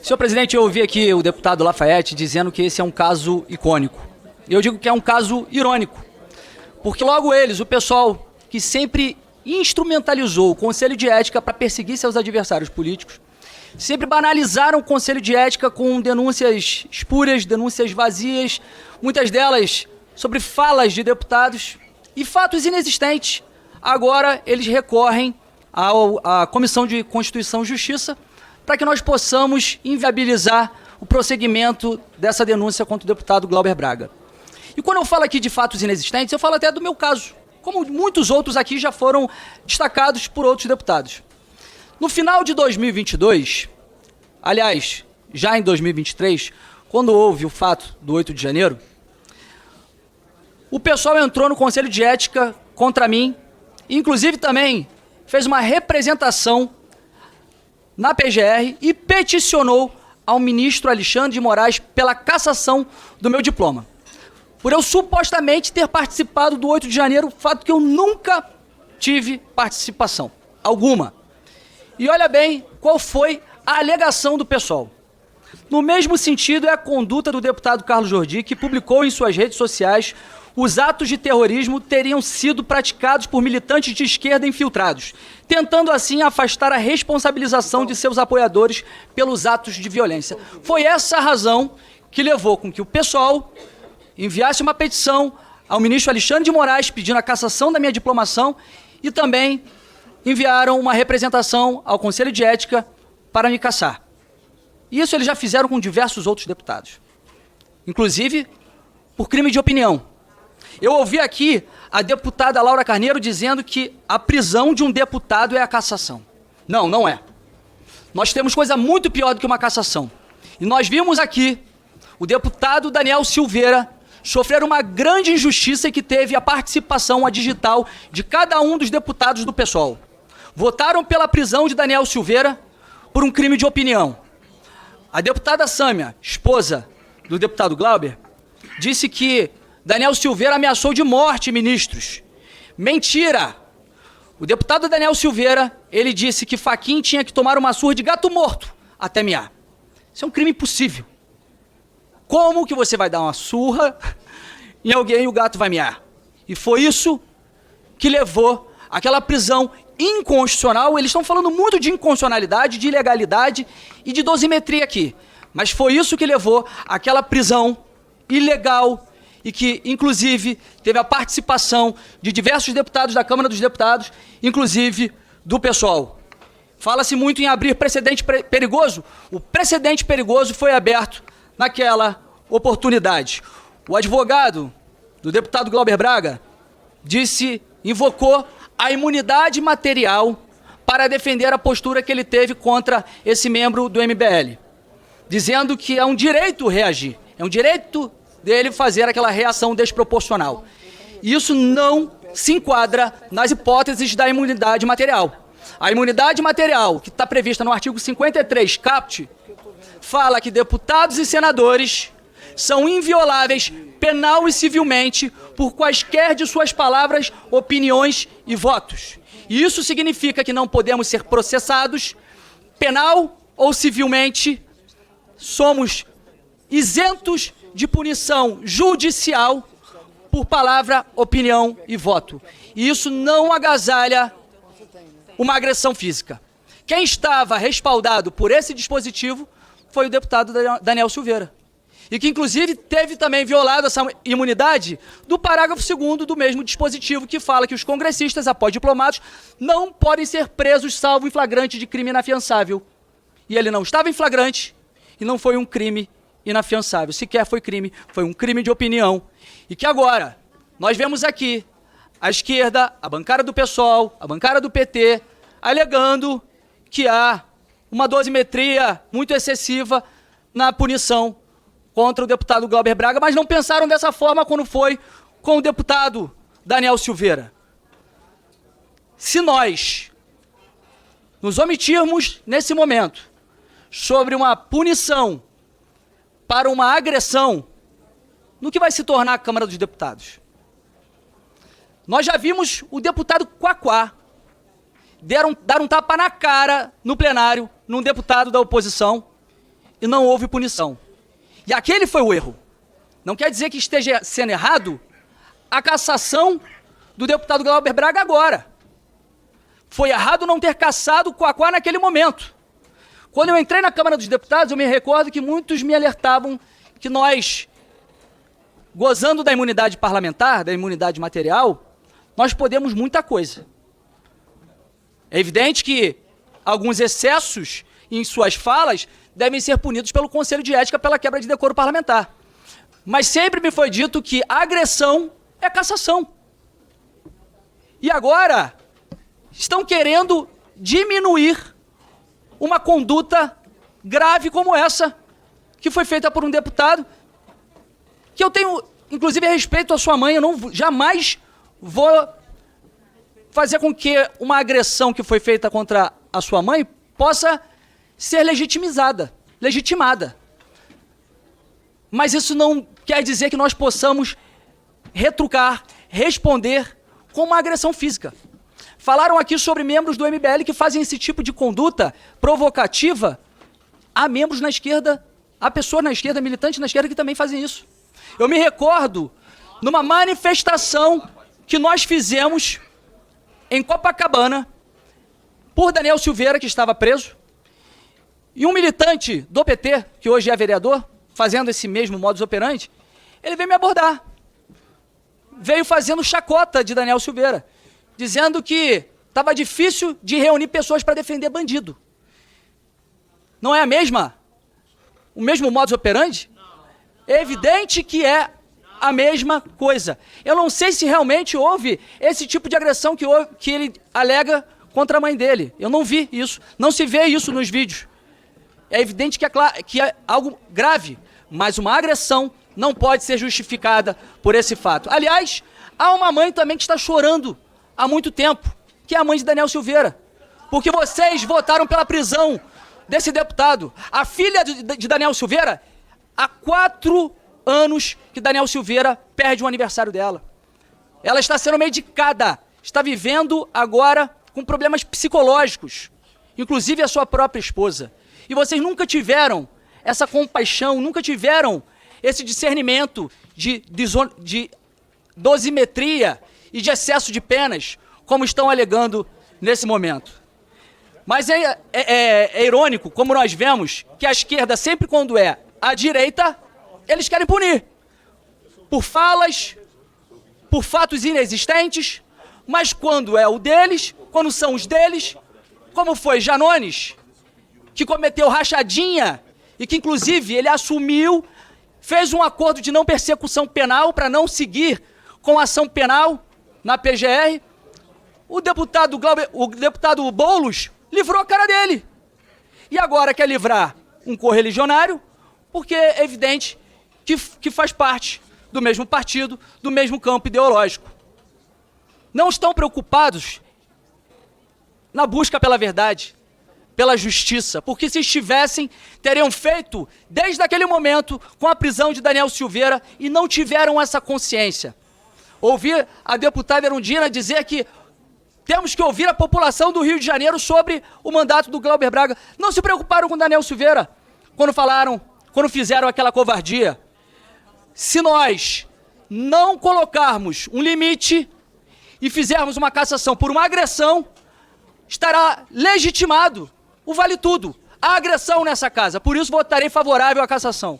Senhor presidente, eu ouvi aqui o deputado Lafayette dizendo que esse é um caso icônico. Eu digo que é um caso irônico, porque logo eles, o pessoal que sempre instrumentalizou o Conselho de Ética para perseguir seus adversários políticos, sempre banalizaram o Conselho de Ética com denúncias espúrias, denúncias vazias, muitas delas sobre falas de deputados e fatos inexistentes. Agora eles recorrem à Comissão de Constituição e Justiça para que nós possamos inviabilizar o prosseguimento dessa denúncia contra o deputado Glauber Braga. E quando eu falo aqui de fatos inexistentes, eu falo até do meu caso, como muitos outros aqui já foram destacados por outros deputados. No final de 2022, aliás, já em 2023, quando houve o fato do 8 de janeiro, o pessoal entrou no Conselho de Ética contra mim, inclusive também fez uma representação na PGR e peticionou ao ministro Alexandre de Moraes pela cassação do meu diploma. Por eu supostamente ter participado do 8 de janeiro, fato que eu nunca tive participação alguma. E olha bem qual foi a alegação do pessoal. No mesmo sentido é a conduta do deputado Carlos Jordi, que publicou em suas redes sociais os atos de terrorismo teriam sido praticados por militantes de esquerda infiltrados, tentando assim afastar a responsabilização de seus apoiadores pelos atos de violência. Foi essa a razão que levou com que o pessoal enviasse uma petição ao ministro Alexandre de Moraes pedindo a cassação da minha diplomação e também enviaram uma representação ao Conselho de Ética para me cassar. Isso eles já fizeram com diversos outros deputados, inclusive por crime de opinião. Eu ouvi aqui a deputada Laura Carneiro dizendo que a prisão de um deputado é a cassação. Não, não é. Nós temos coisa muito pior do que uma cassação. E nós vimos aqui o deputado Daniel Silveira sofrer uma grande injustiça que teve a participação, a digital, de cada um dos deputados do PSOL. Votaram pela prisão de Daniel Silveira por um crime de opinião. A deputada Sâmia, esposa do deputado Glauber, disse que Daniel Silveira ameaçou de morte ministros. Mentira! O deputado Daniel Silveira, ele disse que Fachin tinha que tomar uma surra de gato morto até miar. Isso é um crime impossível. Como que você vai dar uma surra em alguém e o gato vai miar? E foi isso que levou àquela prisão inconstitucional. Eles estão falando muito de inconstitucionalidade, de ilegalidade e de dosimetria aqui. Mas foi isso que levou àquela prisão ilegal e que, inclusive, teve a participação de diversos deputados da Câmara dos Deputados, inclusive do PSOL. Fala-se muito em abrir precedente perigoso. O precedente perigoso foi aberto naquela oportunidade. O advogado do deputado Glauber Braga invocou a imunidade material para defender a postura que ele teve contra esse membro do MBL, dizendo que é um direito reagir, é um direito dele fazer aquela reação desproporcional. Isso não se enquadra nas hipóteses da imunidade material. A imunidade material, que está prevista no artigo 53, caput, fala que deputados e senadores são invioláveis penal e civilmente por quaisquer de suas palavras, opiniões e votos. E isso significa que não podemos ser processados penal ou civilmente, somos isentos de punição judicial por palavra, opinião e voto. E isso não agasalha uma agressão física. Quem estava respaldado por esse dispositivo foi o deputado Daniel Silveira. E que, inclusive, teve também violado essa imunidade do parágrafo 2º do mesmo dispositivo, que fala que os congressistas, após diplomados, não podem ser presos salvo em flagrante de crime inafiançável. E ele não estava em flagrante e não foi um crime inafiançável. Sequer foi crime, foi um crime de opinião. E que agora, nós vemos aqui a esquerda, a bancada do PSOL, a bancada do PT, alegando que há uma dosimetria muito excessiva na punição contra o deputado Glauber Braga, mas não pensaram dessa forma quando foi com o deputado Daniel Silveira. Se nós nos omitirmos nesse momento sobre uma punição para uma agressão, no que vai se tornar a Câmara dos Deputados? Nós já vimos o deputado Quaquá dar um tapa na cara no plenário, num deputado da oposição, e não houve punição. E aquele foi o erro. Não quer dizer que esteja sendo errado a cassação do deputado Glauber Braga agora. Foi errado não ter cassado o Quaquá naquele momento. Quando eu entrei na Câmara dos Deputados, eu me recordo que muitos me alertavam que nós, gozando da imunidade parlamentar, da imunidade material, nós podemos muita coisa. É evidente que alguns excessos em suas falas devem ser punidos pelo Conselho de Ética pela quebra de decoro parlamentar. Mas sempre me foi dito que agressão é cassação. E agora estão querendo diminuir uma conduta grave como essa, que foi feita por um deputado, que eu tenho, inclusive, respeito à sua mãe, eu não jamais vou fazer com que uma agressão que foi feita contra a sua mãe possa ser legitimada. Mas isso não quer dizer que nós possamos retrucar, responder com uma agressão física. Falaram aqui sobre membros do MBL que fazem esse tipo de conduta provocativa. Há membros na esquerda, há pessoas na esquerda, militantes na esquerda que também fazem isso. Eu me recordo numa manifestação que nós fizemos em Copacabana por Daniel Silveira, que estava preso, e um militante do PT, que hoje é vereador, fazendo esse mesmo modus operandi, ele veio me abordar. Veio fazendo chacota de Daniel Silveira, dizendo que estava difícil de reunir pessoas para defender bandido. Não é o mesmo modus operandi? É evidente que é a mesma coisa. Eu não sei se realmente houve esse tipo de agressão que ele alega contra a mãe dele. Eu não vi isso. Não se vê isso nos vídeos. É evidente que é algo grave, mas uma agressão não pode ser justificada por esse fato. Aliás, há uma mãe também que está chorando há muito tempo, que é a mãe de Daniel Silveira, porque vocês votaram pela prisão desse deputado. A filha de Daniel Silveira, há 4 anos que Daniel Silveira perde o aniversário dela. Ela está sendo medicada, está vivendo agora com problemas psicológicos, inclusive a sua própria esposa. E vocês nunca tiveram essa compaixão, nunca tiveram esse discernimento de dosimetria e de excesso de penas, como estão alegando nesse momento. Mas é irônico, como nós vemos, que a esquerda, sempre quando é a direita, eles querem punir. Por falas, por fatos inexistentes, mas quando é o deles, quando são os deles, como foi Janones, que cometeu rachadinha e que, inclusive, ele assumiu, fez um acordo de não persecução penal para não seguir com ação penal na PGR. O deputado Boulos livrou a cara dele. E agora quer livrar um correligionário, porque é evidente que faz parte do mesmo partido, do mesmo campo ideológico. Não estão preocupados na busca pela verdade, pela justiça, porque se estivessem, teriam feito desde aquele momento com a prisão de Daniel Silveira e não tiveram essa consciência. Ouvi a deputada Erundina dizer que temos que ouvir a população do Rio de Janeiro sobre o mandato do Glauber Braga. Não se preocuparam com Daniel Silveira quando fizeram aquela covardia. Se nós não colocarmos um limite e fizermos uma cassação por uma agressão, estará legitimado o vale tudo, a agressão nessa casa. Por isso votarei favorável à cassação.